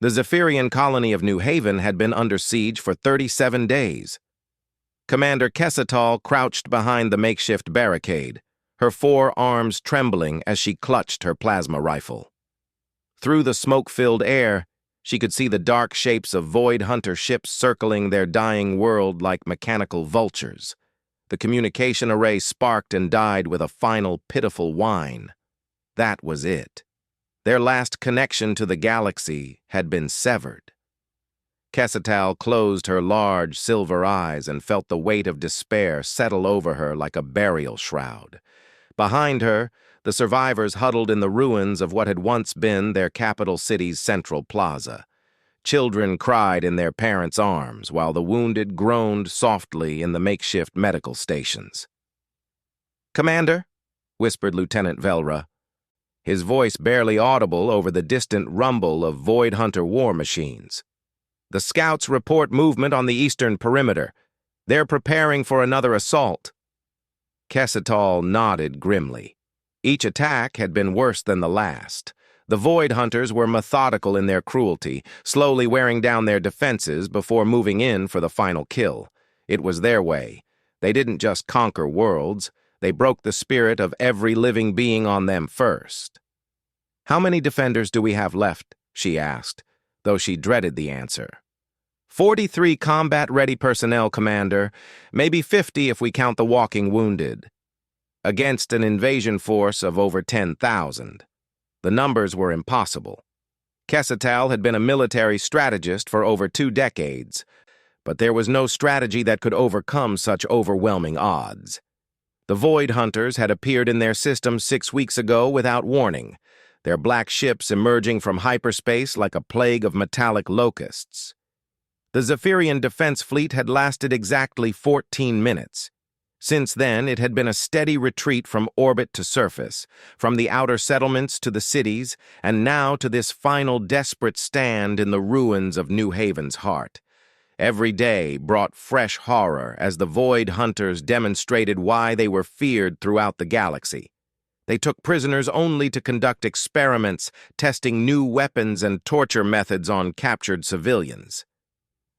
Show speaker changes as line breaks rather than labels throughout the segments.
The Zephyrian colony of New Haven had been under siege for 37 days. Commander Kessatal crouched behind the makeshift barricade, her 4 arms trembling as she clutched her plasma rifle. Through the smoke-filled air, she could see the dark shapes of Void Hunter ships circling their dying world like mechanical vultures. The communication array sparked and died with a final pitiful whine. That was it. Their last connection to the galaxy had been severed. Kessatal closed her large silver eyes and felt the weight of despair settle over her like a burial shroud. Behind her, the survivors huddled in the ruins of what had once been their capital city's central plaza. Children cried in their parents' arms, while the wounded groaned softly in the makeshift medical stations. "Commander," whispered Lieutenant Velra, his voice barely audible over the distant rumble of Void Hunter war machines. "The scouts report movement on the eastern perimeter. They're preparing for another assault." Kessatal nodded grimly. Each attack had been worse than the last. The Void Hunters were methodical in their cruelty, slowly wearing down their defenses before moving in for the final kill. It was their way. They didn't just conquer worlds, they broke the spirit of every living being on them first. "How many defenders do we have left?" she asked, though she dreaded the answer. 43 combat-ready personnel, Commander, maybe 50 if we count the walking wounded. Against an invasion force of over 10,000. The numbers were impossible. Kessatal had been a military strategist for over 2 decades, but there was no strategy that could overcome such overwhelming odds. The Void Hunters had appeared in their system 6 weeks ago without warning, their black ships emerging from hyperspace like a plague of metallic locusts. The Zephyrian defense fleet had lasted exactly 14 minutes. Since then, it had been a steady retreat from orbit to surface, from the outer settlements to the cities, and now to this final desperate stand in the ruins of New Haven's heart. Every day brought fresh horror as the Void Hunters demonstrated why they were feared throughout the galaxy. They took prisoners only to conduct experiments, testing new weapons and torture methods on captured civilians.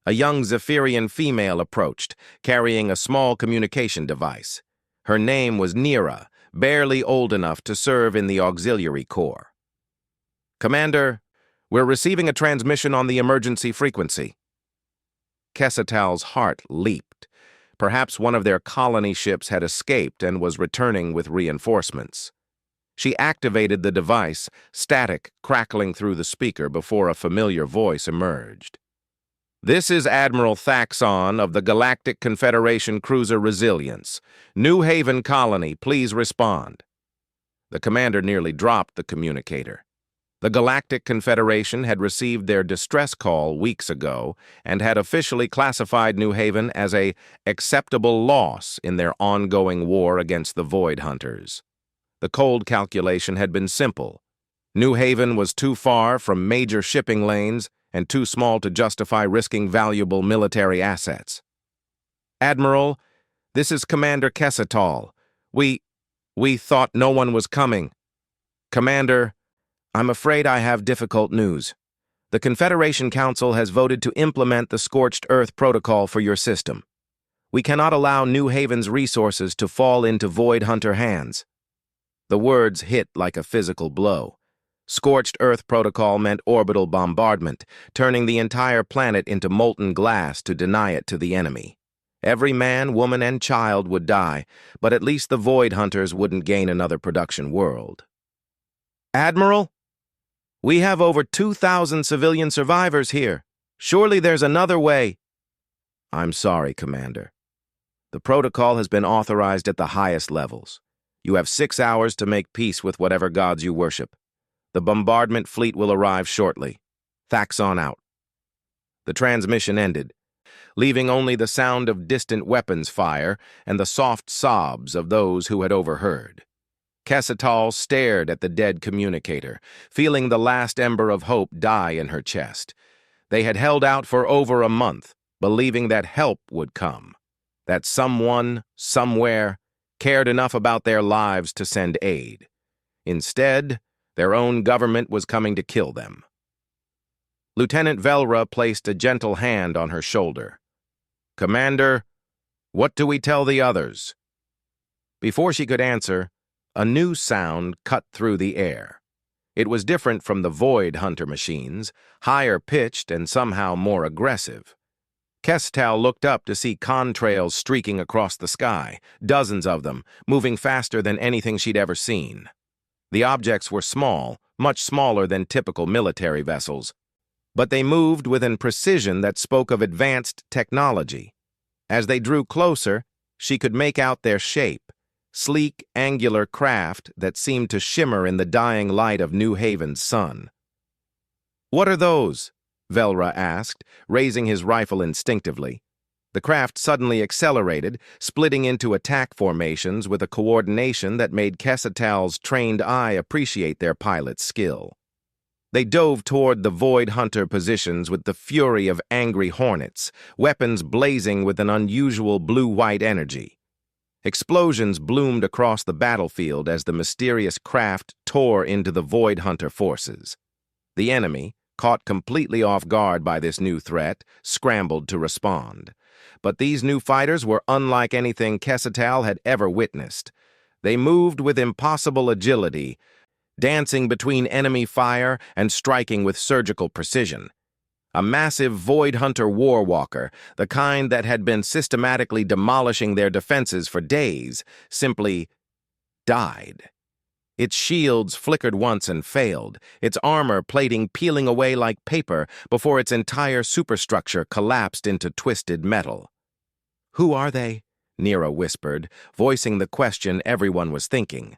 A young Zephyrian female approached, carrying a small communication device. Her name was Nira, barely old enough to serve in the Auxiliary Corps. "Commander, we're receiving a transmission on the emergency frequency." Kessatal's heart leaped. Perhaps one of their colony ships had escaped and was returning with reinforcements. She activated the device, static crackling through the speaker before a familiar voice emerged. "This is Admiral Thaxon of the Galactic Confederation Cruiser Resilience. New Haven Colony, please respond." The commander nearly dropped the communicator. The Galactic Confederation had received their distress call weeks ago and had officially classified New Haven as a acceptable loss in their ongoing war against the Void Hunters. The cold calculation had been simple. New Haven was too far from major shipping lanes and too small to justify risking valuable military assets. "Admiral, this is Commander Kessatal. We thought no one was coming. Commander, I'm afraid I have difficult news. The Confederation Council has voted to implement the Scorched Earth Protocol for your system. We cannot allow New Haven's resources to fall into Void Hunter hands." The words hit like a physical blow. Scorched Earth Protocol meant orbital bombardment, turning the entire planet into molten glass to deny it to the enemy. Every man, woman, and child would die, but at least the Void Hunters wouldn't gain another production world. "Admiral, we have over 2,000 civilian survivors here. Surely there's another way." "I'm sorry, Commander. The protocol has been authorized at the highest levels. You have 6 hours to make peace with whatever gods you worship. The bombardment fleet will arrive shortly. Thaxon out." The transmission ended, leaving only the sound of distant weapons fire and the soft sobs of those who had overheard. Kessatal stared at the dead communicator, feeling the last ember of hope die in her chest. They had held out for over a month, believing that help would come, that someone, somewhere, cared enough about their lives to send aid. Instead, their own government was coming to kill them. Lieutenant Velra placed a gentle hand on her shoulder. "Commander, what do we tell the others?" Before she could answer, a new sound cut through the air. It was different from the Void Hunter machines, higher pitched and somehow more aggressive. Kestal looked up to see contrails streaking across the sky, dozens of them, moving faster than anything she'd ever seen. The objects were small, much smaller than typical military vessels, but they moved with a precision that spoke of advanced technology. As they drew closer, she could make out their shape, sleek, angular craft that seemed to shimmer in the dying light of New Haven's sun. "What are those?" Velra asked, raising his rifle instinctively. The craft suddenly accelerated, splitting into attack formations with a coordination that made Kestal's trained eye appreciate their pilot's skill. They dove toward the Void Hunter positions with the fury of angry hornets, weapons blazing with an unusual blue-white energy. Explosions bloomed across the battlefield as the mysterious craft tore into the Void Hunter forces. The enemy, caught completely off guard by this new threat, scrambled to respond. But these new fighters were unlike anything Kestal had ever witnessed. They moved with impossible agility, dancing between enemy fire and striking with surgical precision. A massive Void Hunter Warwalker, the kind that had been systematically demolishing their defenses for days, simply died. Its shields flickered once and failed, its armor plating peeling away like paper before its entire superstructure collapsed into twisted metal. "Who are they?" Nera whispered, voicing the question everyone was thinking.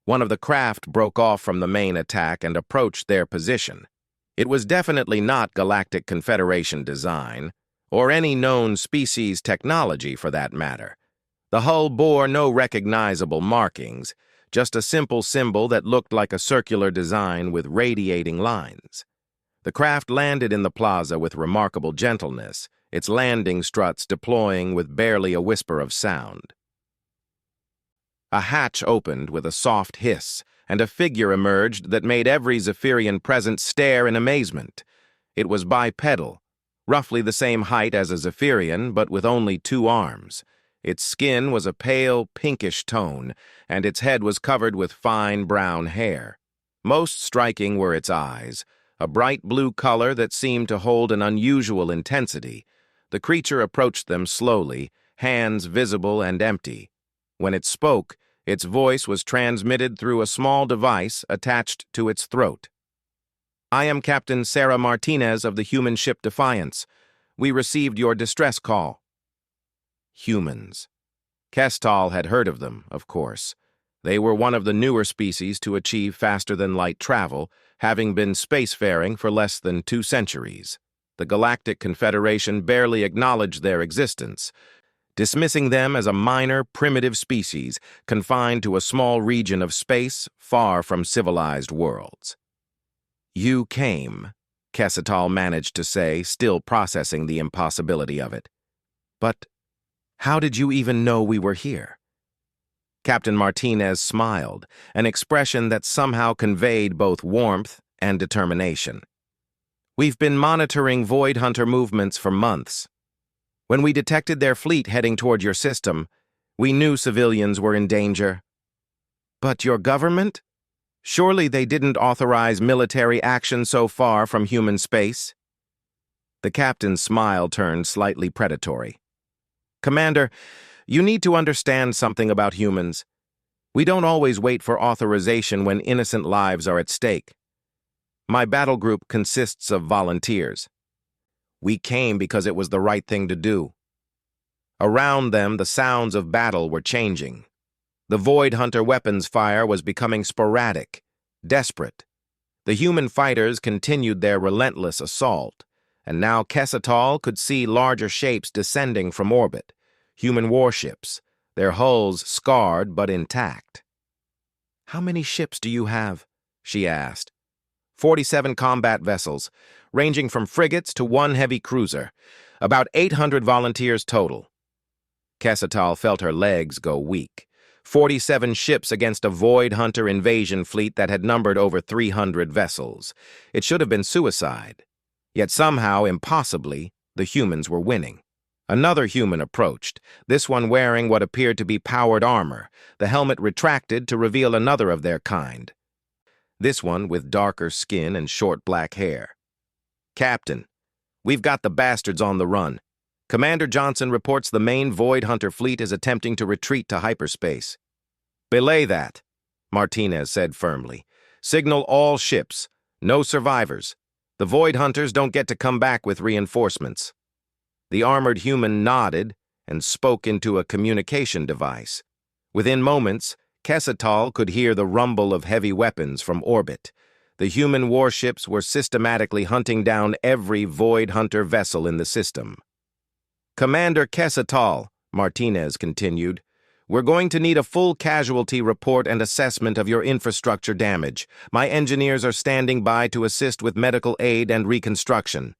One of the craft broke off from the main attack and approached their position. It was definitely not Galactic Confederation design, or any known species technology for that matter. The hull bore no recognizable markings, just a simple symbol that looked like a circular design with radiating lines. The craft landed in the plaza with remarkable gentleness, its landing struts deploying with barely a whisper of sound. A hatch opened with a soft hiss, and a figure emerged that made every Zephyrian present stare in amazement. It was bipedal, roughly the same height as a Zephyrian, but with only 2 arms. Its skin was a pale, pinkish tone, and its head was covered with fine brown hair. Most striking were its eyes, a bright blue color that seemed to hold an unusual intensity. The creature approached them slowly, hands visible and empty. When it spoke, its voice was transmitted through a small device attached to its throat. "I am Captain Sarah Martinez of the human ship Defiance. We received your distress call." Humans. Kestal had heard of them, of course. They were one of the newer species to achieve faster-than-light travel, having been spacefaring for less than 2 centuries. The Galactic Confederation barely acknowledged their existence, dismissing them as a minor, primitive species confined to a small region of space far from civilized worlds. "You came," Kestal managed to say, still processing the impossibility of it. "But how did you even know we were here?" Captain Martinez smiled, an expression that somehow conveyed both warmth and determination. "We've been monitoring Void Hunter movements for months. When we detected their fleet heading toward your system, we knew civilians were in danger." "But your government? Surely they didn't authorize military action so far from human space?" The captain's smile turned slightly predatory. "Commander, you need to understand something about humans. We don't always wait for authorization when innocent lives are at stake. My battle group consists of volunteers. We came because it was the right thing to do." Around them, the sounds of battle were changing. The Void Hunter weapons fire was becoming sporadic, desperate. The human fighters continued their relentless assault, and now Kestal could see larger shapes descending from orbit, human warships, their hulls scarred but intact. "How many ships do you have?" she asked. 47 combat vessels, ranging from frigates to 1 heavy cruiser. About 800 volunteers total. Kestal felt her legs go weak. 47 ships against a Void Hunter invasion fleet that had numbered over 300 vessels. It should have been suicide. Yet somehow, impossibly, the humans were winning. Another human approached, this one wearing what appeared to be powered armor. The helmet retracted to reveal another of their kind. This one with darker skin and short black hair. "Captain, we've got the bastards on the run. Commander Johnson reports the main Void Hunter fleet is attempting to retreat to hyperspace." "Belay that," Martinez said firmly. "Signal all ships. No survivors. The Void Hunters don't get to come back with reinforcements." The armored human nodded and spoke into a communication device. Within moments, Kesatal could hear the rumble of heavy weapons from orbit. The human warships were systematically hunting down every Void Hunter vessel in the system. "Commander Kesatal," Martinez continued, "we're going to need a full casualty report and assessment of your infrastructure damage. My engineers are standing by to assist with medical aid and reconstruction."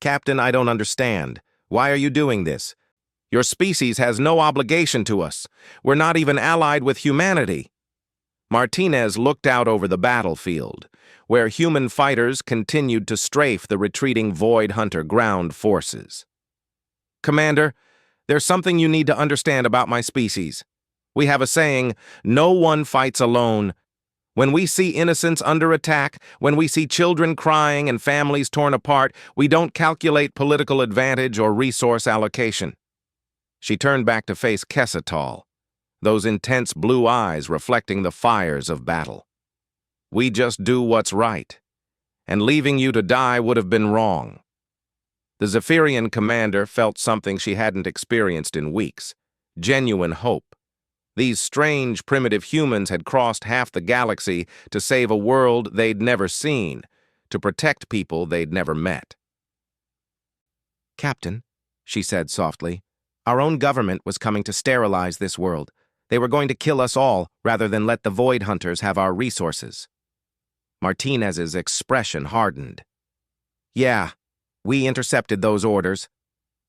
"Captain, I don't understand. Why are you doing this? Your species has no obligation to us. We're not even allied with humanity." Martinez looked out over the battlefield, where human fighters continued to strafe the retreating Void Hunter ground forces. "Commander, there's something you need to understand about my species. We have a saying, no one fights alone. When we see innocents under attack, when we see children crying and families torn apart, we don't calculate political advantage or resource allocation." She turned back to face Kesatal, those intense blue eyes reflecting the fires of battle. "We just do what's right, and leaving you to die would have been wrong." The Zephyrian commander felt something she hadn't experienced in weeks: genuine hope. These strange, primitive humans had crossed half the galaxy to save a world they'd never seen, to protect people they'd never met. "Captain," she said softly, "our own government was coming to sterilize this world. They were going to kill us all rather than let the Void Hunters have our resources." Martinez's expression hardened. "Yeah, we intercepted those orders.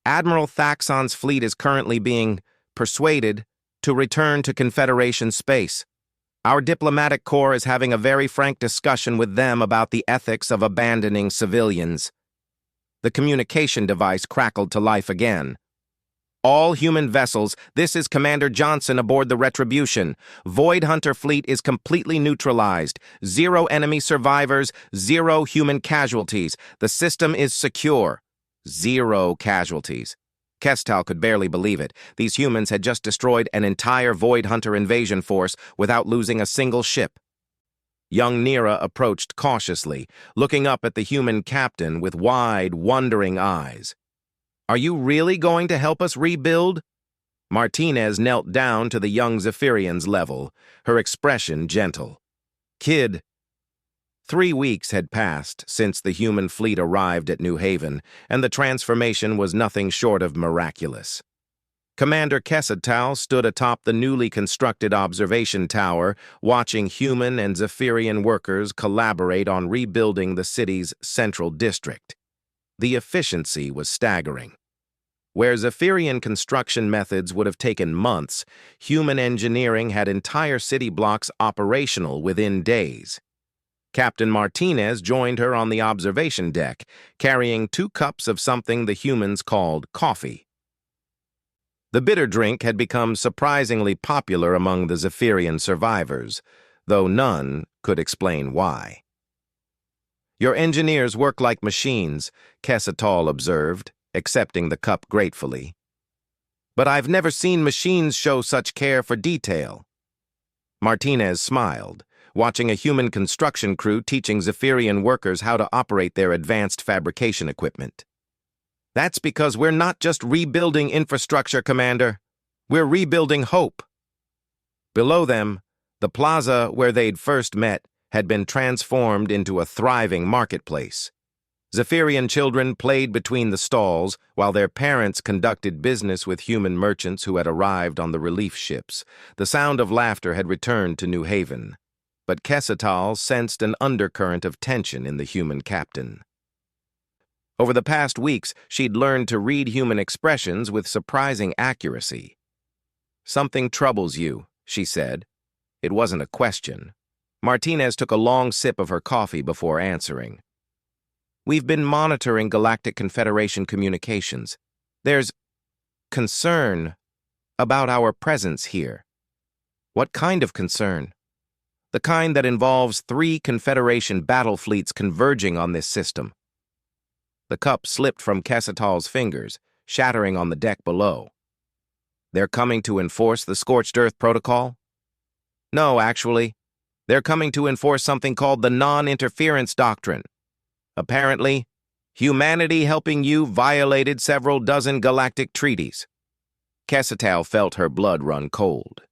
Admiral Thaxon's fleet is currently being persuaded to return to Confederation space. Our diplomatic corps is having a very frank discussion with them about the ethics of abandoning civilians." The communication device crackled to life again. "All human vessels, this is Commander Johnson aboard the Retribution. Void Hunter fleet is completely neutralized. 0 enemy survivors, 0 human casualties. The system is secure. 0 casualties." Kestal could barely believe it. These humans had just destroyed an entire Void Hunter invasion force without losing a single ship. Young Nira approached cautiously, looking up at the human captain with wide, wondering eyes. "Are you really going to help us rebuild?" Martinez knelt down to the young Zephyrian's level, her expression gentle. "Kid." 3 weeks had passed since the human fleet arrived at New Haven, and the transformation was nothing short of miraculous. Commander Kesatal stood atop the newly constructed observation tower, watching human and Zephyrian workers collaborate on rebuilding the city's central district. The efficiency was staggering. Where Zephyrian construction methods would have taken months, human engineering had entire city blocks operational within days. Captain Martinez joined her on the observation deck, carrying 2 cups of something the humans called coffee. The bitter drink had become surprisingly popular among the Zephyrian survivors, though none could explain why. "Your engineers work like machines," Kesatal observed, accepting the cup gratefully. "But I've never seen machines show such care for detail." Martinez smiled, watching a human construction crew teaching Zephyrian workers how to operate their advanced fabrication equipment. "That's because we're not just rebuilding infrastructure, Commander. We're rebuilding hope." Below them, the plaza where they'd first met had been transformed into a thriving marketplace. Zephyrian children played between the stalls, while their parents conducted business with human merchants who had arrived on the relief ships. The sound of laughter had returned to New Haven, but Kesatal sensed an undercurrent of tension in the human captain. Over the past weeks, she'd learned to read human expressions with surprising accuracy. "Something troubles you," she said. It wasn't a question. Martinez took a long sip of her coffee before answering. We've been monitoring Galactic Confederation communications. There's concern about our presence here. What kind of concern? The kind that involves 3 Confederation battle fleets converging on this system. The cup slipped from Kessatal's fingers, shattering on the deck below. They're coming to enforce the Scorched Earth Protocol? No, actually. They're coming to enforce something called the Non-Interference Doctrine. Apparently, humanity helping you violated several dozen galactic treaties. Kessatal felt her blood run cold.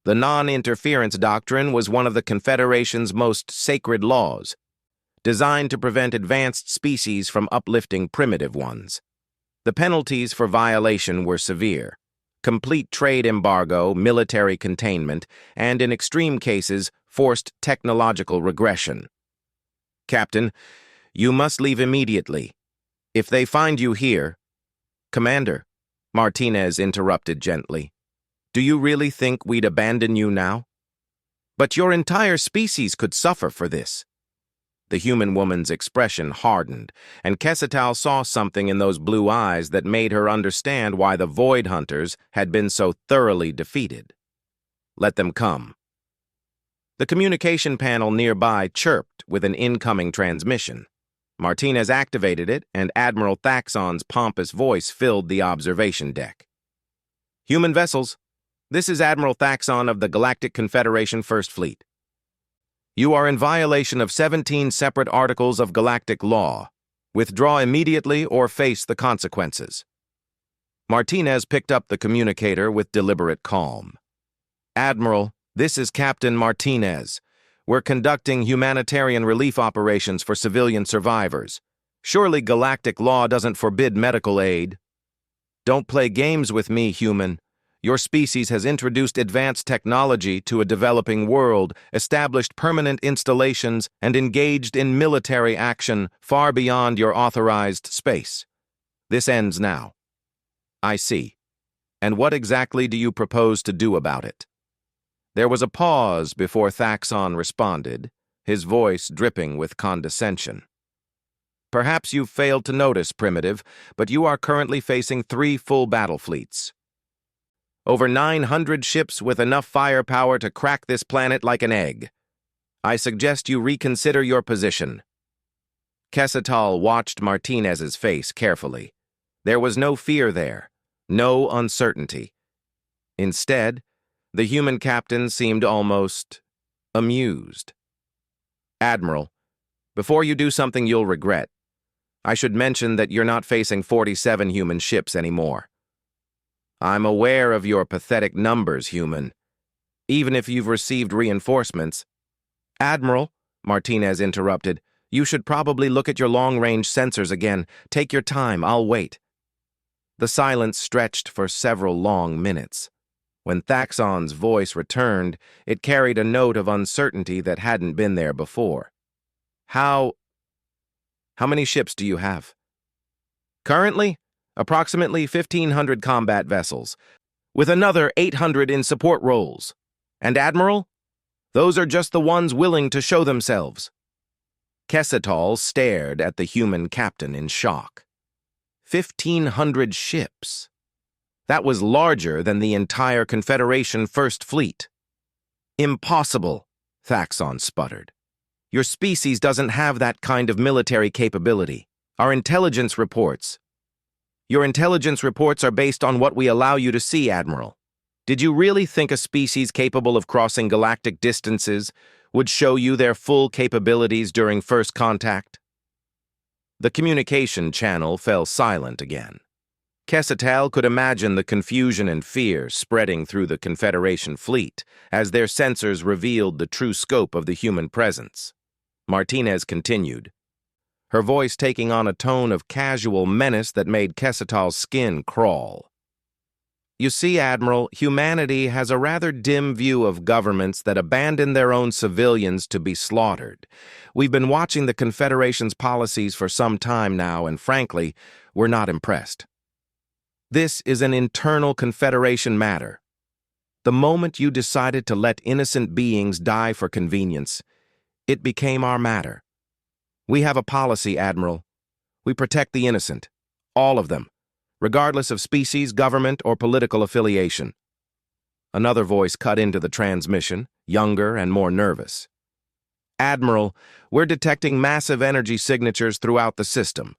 The Non-Interference Doctrine was one of the Confederation's most sacred laws, designed to prevent advanced species from uplifting primitive ones. The penalties for violation were severe: complete trade embargo, military containment, and in extreme cases, forced technological regression. Captain, you must leave immediately. If they find you here— Commander, Martinez interrupted gently. Do you really think we'd abandon you now? But your entire species could suffer for this. The human woman's expression hardened, and Kessatal saw something in those blue eyes that made her understand why the Void Hunters had been so thoroughly defeated. Let them come. The communication panel nearby chirped with an incoming transmission. Martinez activated it, and Admiral Thaxon's pompous voice filled the observation deck. Human vessels, this is Admiral Thaxon of the Galactic Confederation First Fleet. You are in violation of 17 separate articles of galactic law. Withdraw immediately or face the consequences. Martinez picked up the communicator with deliberate calm. Admiral, this is Captain Martinez. We're conducting humanitarian relief operations for civilian survivors. Surely galactic law doesn't forbid medical aid. Don't play games with me, human. Your species has introduced advanced technology to a developing world, established permanent installations, and engaged in military action far beyond your authorized space. This ends now. I see. And what exactly do you propose to do about it? There was a pause before Thaxon responded, his voice dripping with condescension. Perhaps you've failed to notice, Primitive, but you are currently facing 3 full battle fleets. Over 900 ships with enough firepower to crack this planet like an egg. I suggest you reconsider your position. Kessatal watched Martinez's face carefully. There was no fear there, no uncertainty. Instead, the human captain seemed almost amused. Admiral, before you do something you'll regret, I should mention that you're not facing 47 human ships anymore. I'm aware of your pathetic numbers, human. Even if you've received reinforcements— Admiral, Martinez interrupted, you should probably look at your long-range sensors again. Take your time, I'll wait. The silence stretched for several long minutes. When Thaxon's voice returned, it carried a note of uncertainty that hadn't been there before. How many ships do you have? Currently, approximately 1,500 combat vessels, with another 800 in support roles. And Admiral, those are just the ones willing to show themselves. Kessatal stared at the human captain in shock. 1,500 ships. That was larger than the entire Confederation First Fleet. Impossible, Thaxon sputtered. Your species doesn't have that kind of military capability. Your intelligence reports are based on what we allow you to see, Admiral. Did you really think a species capable of crossing galactic distances would show you their full capabilities during first contact? The communication channel fell silent again. Kessatal could imagine the confusion and fear spreading through the Confederation fleet as their sensors revealed the true scope of the human presence. Martinez continued, her voice taking on a tone of casual menace that made Kessatal's skin crawl. You see, Admiral, humanity has a rather dim view of governments that abandon their own civilians to be slaughtered. We've been watching the Confederation's policies for some time now, and frankly, we're not impressed. This is an internal Confederation matter. The moment you decided to let innocent beings die for convenience, it became our matter. We have a policy, Admiral, We protect the innocent. All of them, regardless of species, government, or political affiliation. Another voice cut into the transmission, younger and more nervous. Admiral, we're detecting massive energy signatures throughout the system.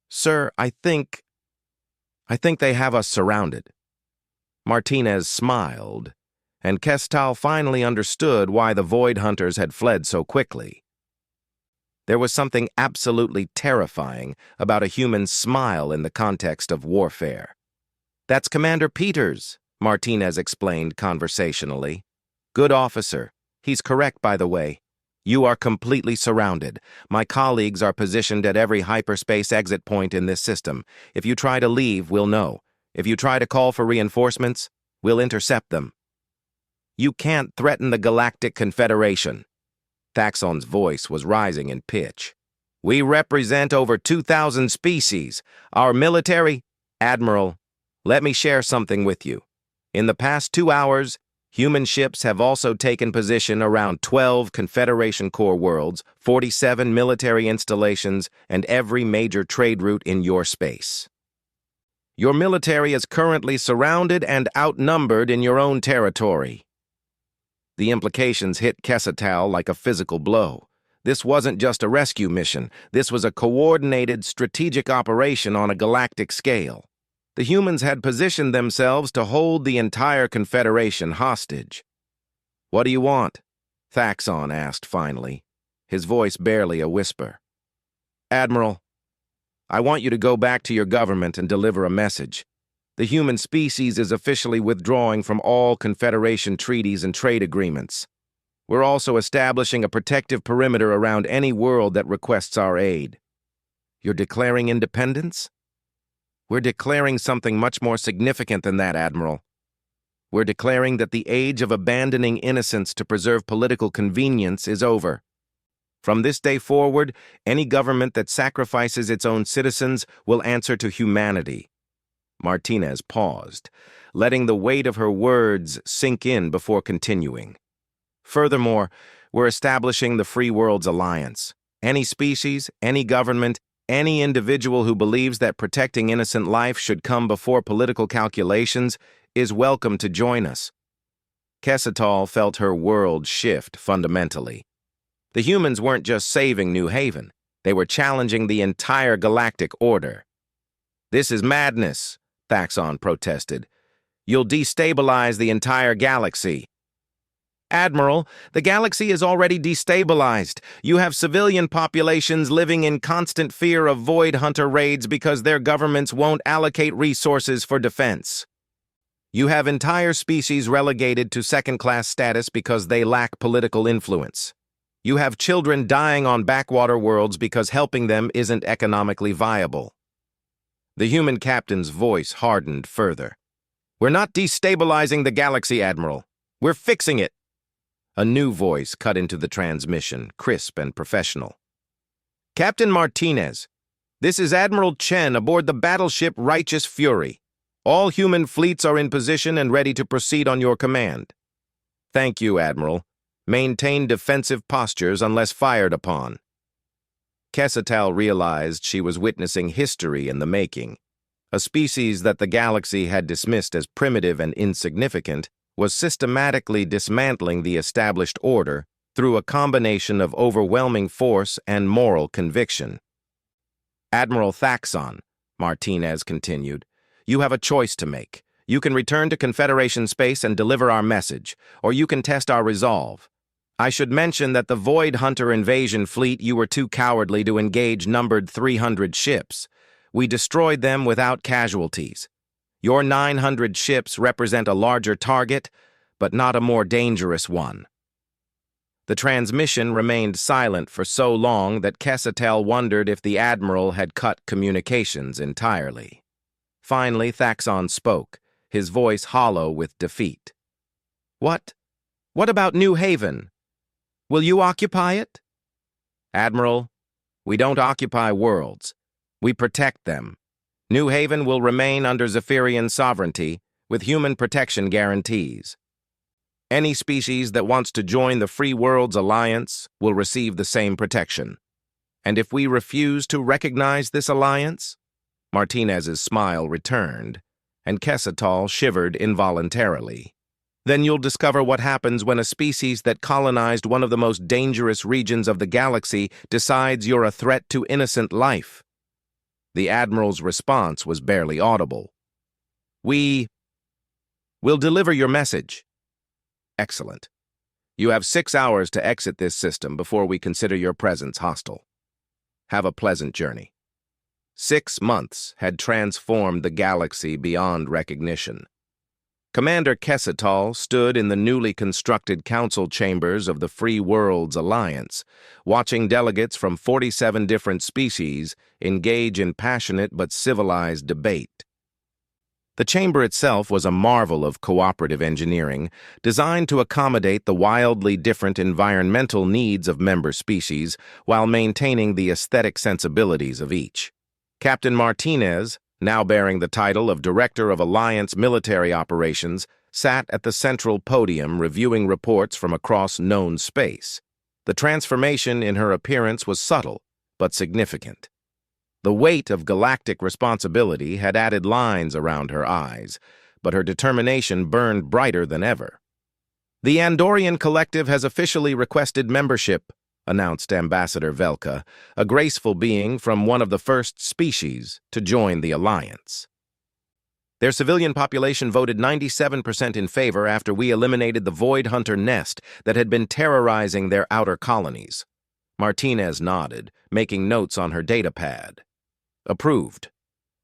Sir, I think they have us surrounded. Martinez smiled, and Kestal finally understood why the Void Hunters had fled so quickly. There was something absolutely terrifying about a human's smile in the context of warfare. That's Commander Peters, Martinez explained conversationally. Good officer. He's correct, by the way. You are completely surrounded. My colleagues are positioned at every hyperspace exit point in this system. If you try to leave, we'll know. If you try to call for reinforcements, we'll intercept them. You can't threaten the Galactic Confederation. Thaxon's voice was rising in pitch. We represent over 2,000 species. Our military... Admiral, let me share something with you. In the past 2 hours, human ships have also taken position around 12 Confederation core worlds, 47 military installations, and every major trade route in your space. Your military is currently surrounded and outnumbered in your own territory. The implications hit Kesetal like a physical blow. This wasn't just a rescue mission. This was a coordinated, strategic operation on a galactic scale. The humans had positioned themselves to hold the entire Confederation hostage. What do you want? Thaxon asked finally, his voice barely a whisper. Admiral, I want you to go back to your government and deliver a message. The human species is officially withdrawing from all Confederation treaties and trade agreements. We're also establishing a protective perimeter around any world that requests our aid. You're declaring independence? We're declaring something much more significant than that, Admiral. We're declaring that the age of abandoning innocence to preserve political convenience is over. From this day forward, any government that sacrifices its own citizens will answer to humanity. Martinez paused, letting the weight of her words sink in before continuing. Furthermore, we're establishing the Free Worlds Alliance. Any species, any government, any individual who believes that protecting innocent life should come before political calculations is welcome to join us. Kesetal felt her world shift fundamentally. The humans weren't just saving New Haven. They were challenging the entire galactic order. This is madness, Thaxon protested. You'll destabilize the entire galaxy. Admiral, the galaxy is already destabilized. You have civilian populations living in constant fear of Void Hunter raids because their governments won't allocate resources for defense. You have entire species relegated to second-class status because they lack political influence. You have children dying on backwater worlds because helping them isn't economically viable. The human captain's voice hardened further. We're not destabilizing the galaxy, Admiral. We're fixing it. A new voice cut into the transmission, crisp and professional. Captain Martinez, this is Admiral Chen aboard the battleship Righteous Fury. All human fleets are in position and ready to proceed on your command. Thank you, Admiral. Maintain defensive postures unless fired upon. Kesetal realized she was witnessing history in the making. A species that the galaxy had dismissed as primitive and insignificant was systematically dismantling the established order through a combination of overwhelming force and moral conviction. Admiral Thaxon, Martinez continued, you have a choice to make. You can return to Confederation space and deliver our message, or you can test our resolve. I should mention that the Void Hunter invasion fleet you were too cowardly to engage numbered 300 ships. We destroyed them without casualties. Your 900 ships represent a larger target, but not a more dangerous one. The transmission remained silent for so long that Kesetal wondered if the Admiral had cut communications entirely. Finally, Thaxon spoke, his voice hollow with defeat. What about New Haven? Will you occupy it? Admiral, we don't occupy worlds. We protect them. New Haven will remain under Zephyrian sovereignty, with human protection guarantees. Any species that wants to join the Free Worlds Alliance will receive the same protection. And if we refuse to recognize this alliance? Martinez's smile returned, and Kesatal shivered involuntarily. Then you'll discover what happens when a species that colonized one of the most dangerous regions of the galaxy decides you're a threat to innocent life. The Admiral's response was barely audible. We'll deliver your message. Excellent. You have 6 hours to exit this system before we consider your presence hostile. Have a pleasant journey. 6 months had transformed the galaxy beyond recognition. Commander Kesatal stood in the newly constructed council chambers of the Free Worlds Alliance, watching delegates from 47 different species engage in passionate but civilized debate. The chamber itself was a marvel of cooperative engineering, designed to accommodate the wildly different environmental needs of member species while maintaining the aesthetic sensibilities of each. Captain Martinez, now bearing the title of Director of Alliance Military Operations, sat at the central podium reviewing reports from across known space. The transformation in her appearance was subtle, but significant. The weight of galactic responsibility had added lines around her eyes, but her determination burned brighter than ever. "The Andorian Collective has officially requested membership," announced Ambassador Velka, a graceful being from one of the first species to join the alliance. "Their civilian population voted 97% in favor after we eliminated the Void Hunter nest that had been terrorizing their outer colonies." Martinez nodded, making notes on her datapad. "Approved.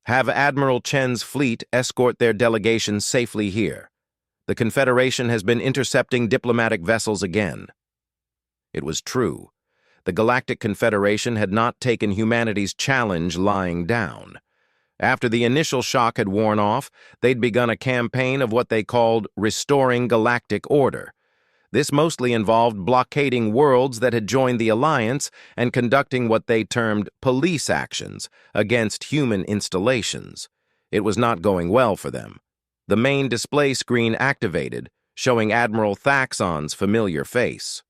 Have Admiral Chen's fleet escort their delegation safely here. The Confederation has been intercepting diplomatic vessels again." It was true. The Galactic Confederation had not taken humanity's challenge lying down. After the initial shock had worn off, they'd begun a campaign of what they called restoring galactic order. This mostly involved blockading worlds that had joined the Alliance and conducting what they termed police actions against human installations. It was not going well for them. The main display screen activated, showing Admiral Thaxon's familiar face.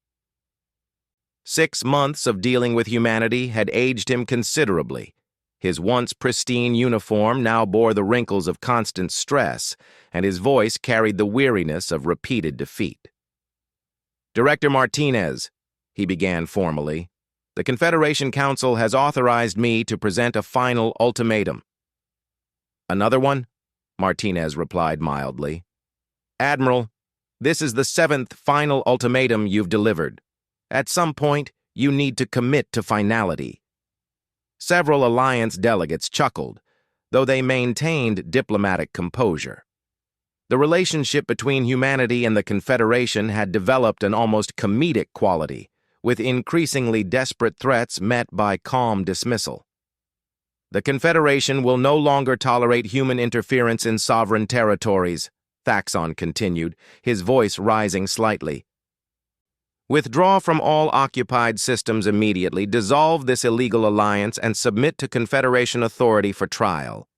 6 months of dealing with humanity had aged him considerably. His once pristine uniform now bore the wrinkles of constant stress, and his voice carried the weariness of repeated defeat. "Director Martinez," he began formally, "the Confederation Council has authorized me to present a final ultimatum." "Another one?" Martinez replied mildly. "Admiral, this is the 7th final ultimatum you've delivered. At some point, you need to commit to finality." Several Alliance delegates chuckled, though they maintained diplomatic composure. The relationship between humanity and the Confederation had developed an almost comedic quality, with increasingly desperate threats met by calm dismissal. "The Confederation will no longer tolerate human interference in sovereign territories," Thaxon continued, his voice rising slightly. "Withdraw from all occupied systems immediately, dissolve this illegal alliance, and submit to Confederation authority for trial.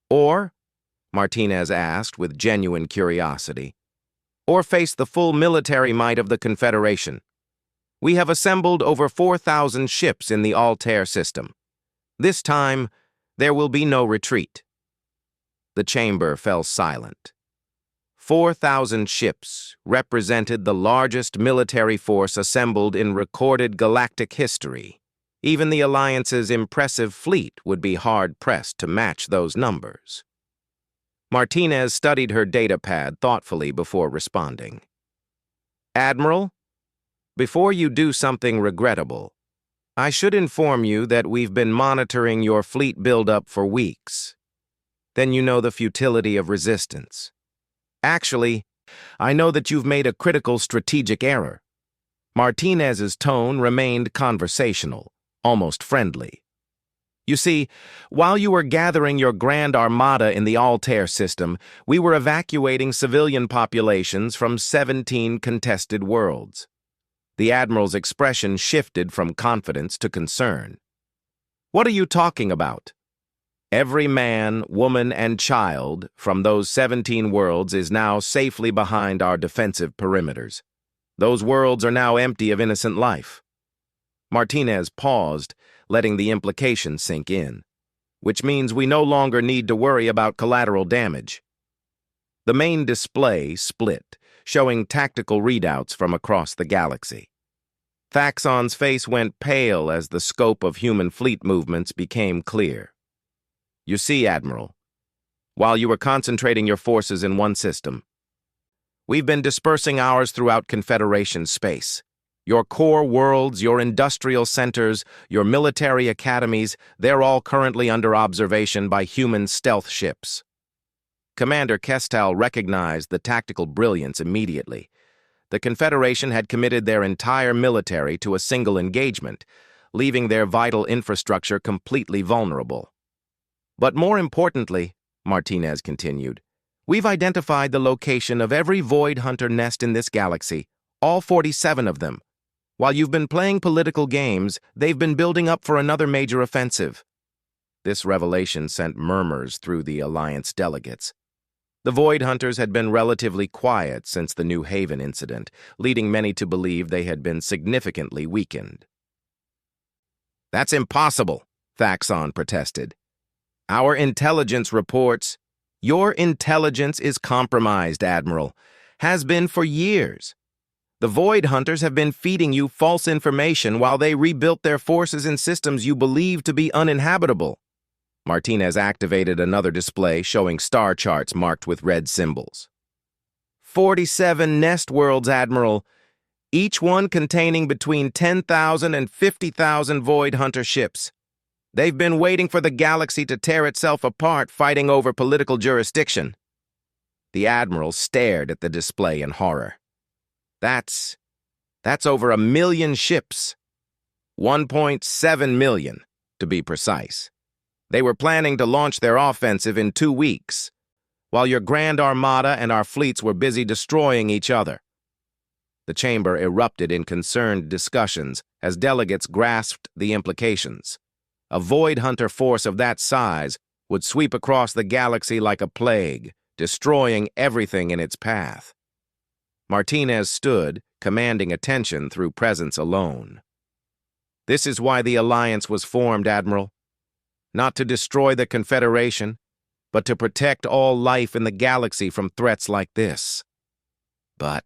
Or," Martinez asked with genuine curiosity, "or face the full military might of the Confederation. We have assembled over 4,000 ships in the Altair system. This time, there will be no retreat." The chamber fell silent. 4,000 ships represented the largest military force assembled in recorded galactic history. Even the Alliance's impressive fleet would be hard-pressed to match those numbers. Martinez studied her datapad thoughtfully before responding. "Admiral, before you do something regrettable, I should inform you that we've been monitoring your fleet buildup for weeks. Then you know the futility of resistance. Actually, I know that you've made a critical strategic error." Martinez's tone remained conversational, almost friendly. "You see, while you were gathering your grand armada in the Altair system, we were evacuating civilian populations from 17 contested worlds." The Admiral's expression shifted from confidence to concern. "What are you talking about?" "Every man, woman, and child from those 17 worlds is now safely behind our defensive perimeters. Those worlds are now empty of innocent life." Martinez paused, letting the implications sink in. Which means we no longer need to worry about collateral damage. The main display split, showing tactical readouts from across the galaxy. Thaxon's face went pale as the scope of human fleet movements became clear. You see, Admiral, while you were concentrating your forces in one system, we've been dispersing ours throughout Confederation space. Your core worlds, your industrial centers, your military academies, they're all currently under observation by human stealth ships. Commander Kestal recognized the tactical brilliance immediately. The Confederation had committed their entire military to a single engagement, leaving their vital infrastructure completely vulnerable. But more importantly, Martinez continued, we've identified the location of every Void Hunter nest in this galaxy, all 47 of them. While you've been playing political games, they've been building up for another major offensive. This revelation sent murmurs through the Alliance delegates. The Void Hunters had been relatively quiet since the New Haven incident, leading many to believe they had been significantly weakened. That's impossible, Thaxon protested. Our intelligence reports, your intelligence is compromised, Admiral. Has been for years. The Void Hunters have been feeding you false information while they rebuilt their forces in systems you believe to be uninhabitable. Martinez activated another display showing star charts marked with red symbols. 47 nest worlds, Admiral, each one containing between 10,000 and 50,000 Void Hunter ships. They've been waiting for the galaxy to tear itself apart, fighting over political jurisdiction. The Admiral stared at the display in horror. That's over 1 million ships. 1.7 million, to be precise. They were planning to launch their offensive in 2 weeks, while your Grand Armada and our fleets were busy destroying each other. The chamber erupted in concerned discussions as delegates grasped the implications. A Void Hunter force of that size would sweep across the galaxy like a plague, destroying everything in its path. Martinez stood, commanding attention through presence alone. This is why the Alliance was formed, Admiral. Not to destroy the Confederation, but to protect all life in the galaxy from threats like this. But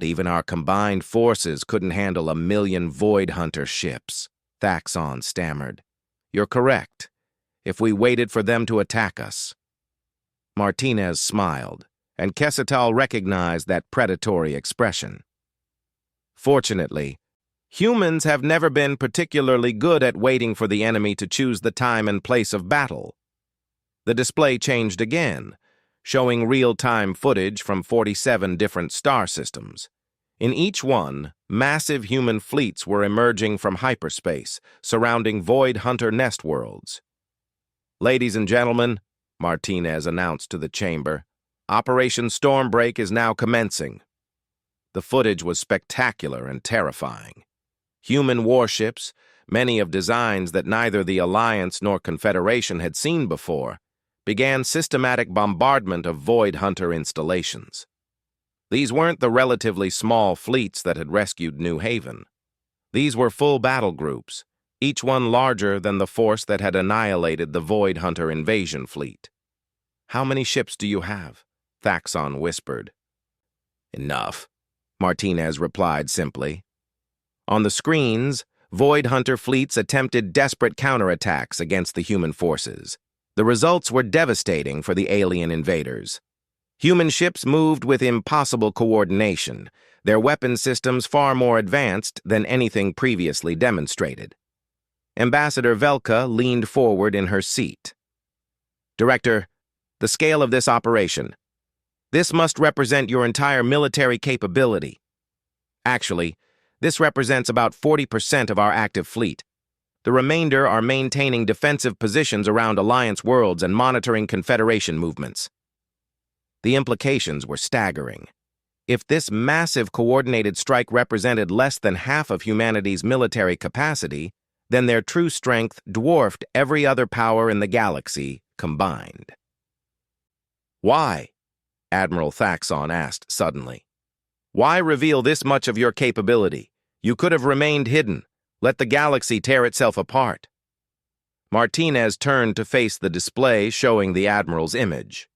even our combined forces couldn't handle 1 million Void Hunter ships, Thaxon stammered. You're correct, if we waited for them to attack us. Martinez smiled, and Kesetal recognized that predatory expression. Fortunately, humans have never been particularly good at waiting for the enemy to choose the time and place of battle. The display changed again, showing real-time footage from 47 different star systems. In each one, massive human fleets were emerging from hyperspace, surrounding Void Hunter nest worlds. Ladies and gentlemen, Martinez announced to the chamber, Operation Stormbreak is now commencing. The footage was spectacular and terrifying. Human warships, many of designs that neither the Alliance nor Confederation had seen before, began systematic bombardment of Void Hunter installations. These weren't the relatively small fleets that had rescued New Haven. These were full battle groups, each one larger than the force that had annihilated the Void Hunter invasion fleet. How many ships do you have? Thaxon whispered. Enough, Martinez replied simply. On the screens, Void Hunter fleets attempted desperate counterattacks against the human forces. The results were devastating for the alien invaders. Human ships moved with impossible coordination, their weapon systems far more advanced than anything previously demonstrated. Ambassador Velka leaned forward in her seat. Director, the scale of this operation. This must represent your entire military capability. Actually, this represents about 40% of our active fleet. The remainder are maintaining defensive positions around Alliance worlds and monitoring Confederation movements. The implications were staggering. If this massive coordinated strike represented less than half of humanity's military capacity, then their true strength dwarfed every other power in the galaxy combined. Why? Admiral Thaxon asked suddenly. Why reveal this much of your capability? You could have remained hidden. Let the galaxy tear itself apart. Martinez turned to face the display showing the Admiral's image.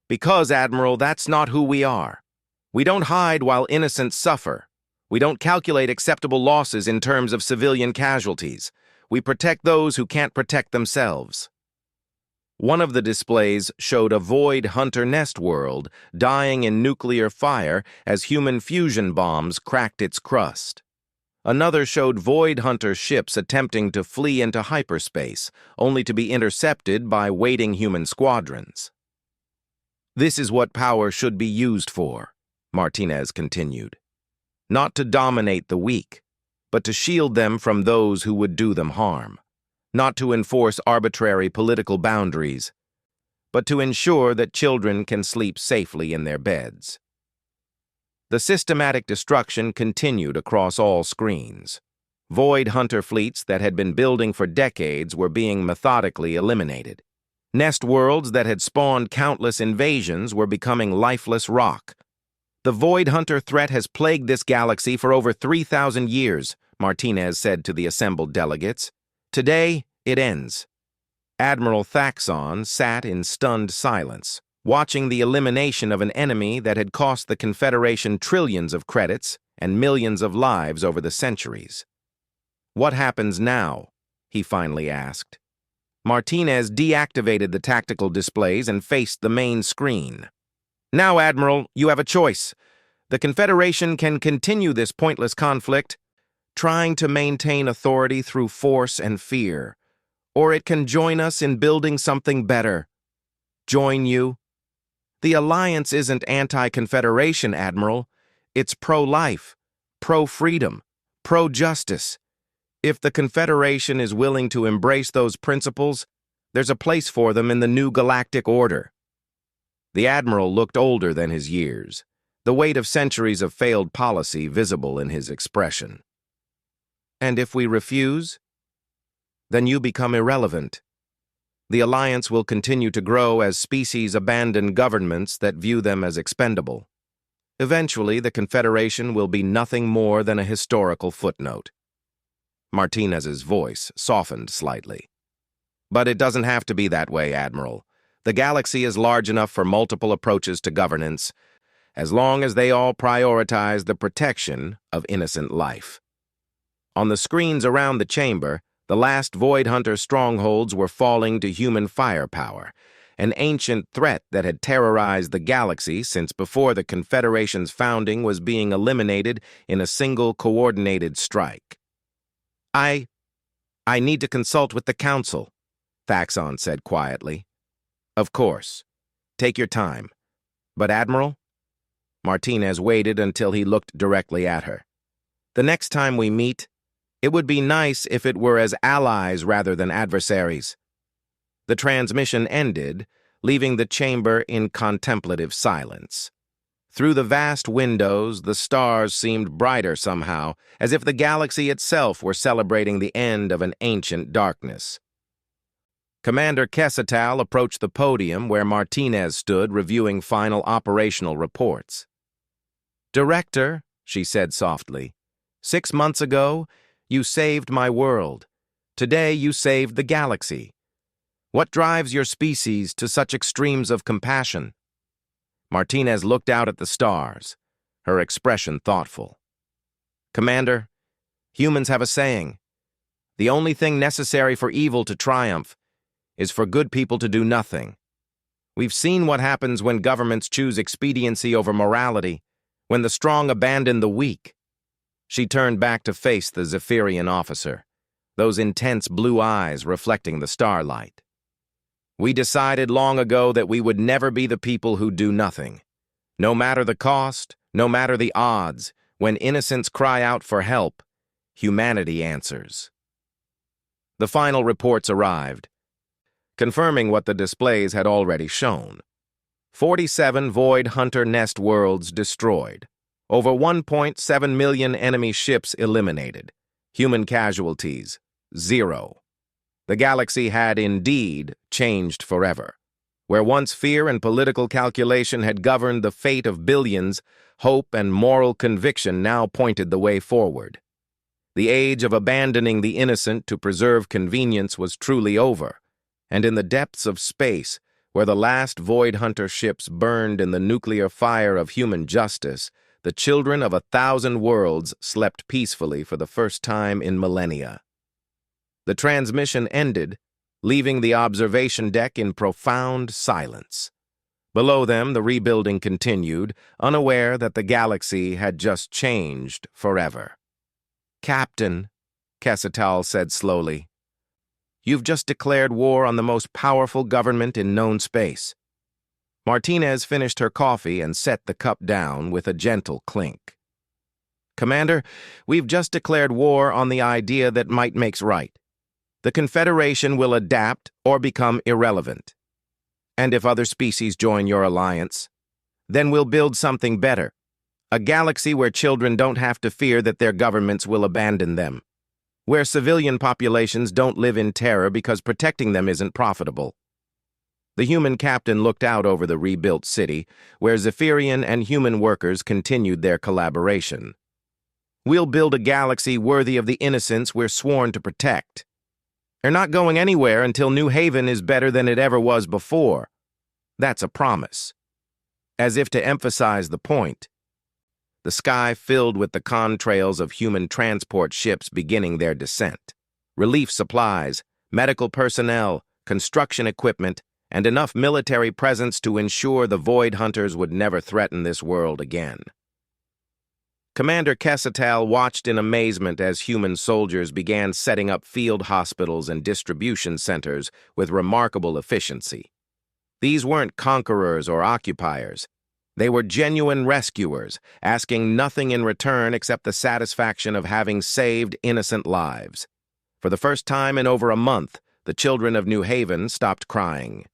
Because, Admiral, that's not who we are. We don't hide while innocents suffer. We don't calculate acceptable losses in terms of civilian casualties. We protect those who can't protect themselves. One of the displays showed a Void Hunter nest world dying in nuclear fire as human fusion bombs cracked its crust. Another showed Void Hunter ships attempting to flee into hyperspace, only to be intercepted by waiting human squadrons. This is what power should be used for, Martinez continued. Not to dominate the weak, but to shield them from those who would do them harm. Not to enforce arbitrary political boundaries, but to ensure that children can sleep safely in their beds. The systematic destruction continued across all screens. Void Hunter fleets that had been building for decades were being methodically eliminated. Nest worlds that had spawned countless invasions were becoming lifeless rock. The Void Hunter threat has plagued this galaxy for over 3,000 years, Martinez said to the assembled delegates. Today, it ends. Admiral Thaxon sat in stunned silence, watching the elimination of an enemy that had cost the Confederation trillions of credits and millions of lives over the centuries. What happens now? He finally asked. Martinez deactivated the tactical displays and faced the main screen. Now, Admiral, you have a choice. The Confederation can continue this pointless conflict, trying to maintain authority through force and fear, or it can join us in building something better. Join you? The Alliance isn't anti-Confederation, Admiral. It's pro-life, pro-freedom, pro-justice. If the Confederation is willing to embrace those principles, there's a place for them in the new galactic order. The Admiral looked older than his years, the weight of centuries of failed policy visible in his expression. And if we refuse? Then you become irrelevant. The Alliance will continue to grow as species abandon governments that view them as expendable. Eventually, the Confederation will be nothing more than a historical footnote. Martinez's voice softened slightly. But it doesn't have to be that way, Admiral. The galaxy is large enough for multiple approaches to governance, as long as they all prioritize the protection of innocent life. On the screens around the chamber, the last Void Hunter strongholds were falling to human firepower, an ancient threat that had terrorized the galaxy since before the Confederation's founding was being eliminated in a single coordinated strike. I need to consult with the Council, Thaxon said quietly. Of course. Take your time. But, Admiral? Martinez waited until he looked directly at her. The next time we meet, it would be nice if it were as allies rather than adversaries. The transmission ended, leaving the chamber in contemplative silence. Through the vast windows, the stars seemed brighter somehow, as if the galaxy itself were celebrating the end of an ancient darkness. Commander Kesatal approached the podium where Martinez stood reviewing final operational reports. Director, she said softly, 6 months ago, you saved my world. Today you saved the galaxy. What drives your species to such extremes of compassion? Martinez looked out at the stars, her expression thoughtful. Commander, humans have a saying. The only thing necessary for evil to triumph is for good people to do nothing. We've seen what happens when governments choose expediency over morality, when the strong abandon the weak. She turned back to face the Zephyrian officer, those intense blue eyes reflecting the starlight. We decided long ago that we would never be the people who do nothing. No matter the cost, no matter the odds, when innocents cry out for help, humanity answers. The final reports arrived, confirming what the displays had already shown. 47 Void Hunter nest worlds destroyed. Over 1.7 million enemy ships eliminated. Human casualties, 0. The galaxy had indeed changed forever. Where once fear and political calculation had governed the fate of billions, hope and moral conviction now pointed the way forward. The age of abandoning the innocent to preserve convenience was truly over, and in the depths of space, where the last Void Hunter ships burned in the nuclear fire of human justice, the children of 1,000 worlds slept peacefully for the first time in millennia. The transmission ended, leaving the observation deck in profound silence. Below them, the rebuilding continued, unaware that the galaxy had just changed forever. "Captain," Kessatal said slowly, "you've just declared war on the most powerful government in known space." Martinez finished her coffee and set the cup down with a gentle clink. "Commander, we've just declared war on the idea that might makes right. The Confederation will adapt or become irrelevant. And if other species join your alliance, then we'll build something better. A galaxy where children don't have to fear that their governments will abandon them. Where civilian populations don't live in terror because protecting them isn't profitable." The human captain looked out over the rebuilt city, where Zephyrian and human workers continued their collaboration. "We'll build a galaxy worthy of the innocents we're sworn to protect. They're not going anywhere until New Haven is better than it ever was before. That's a promise." As if to emphasize the point, the sky filled with the contrails of human transport ships beginning their descent. Relief supplies, medical personnel, construction equipment, and enough military presence to ensure the Void Hunters would never threaten this world again. Commander Kessatal watched in amazement as human soldiers began setting up field hospitals and distribution centers with remarkable efficiency. These weren't conquerors or occupiers. They were genuine rescuers, asking nothing in return except the satisfaction of having saved innocent lives. For the first time in over a month, the children of New Haven stopped crying.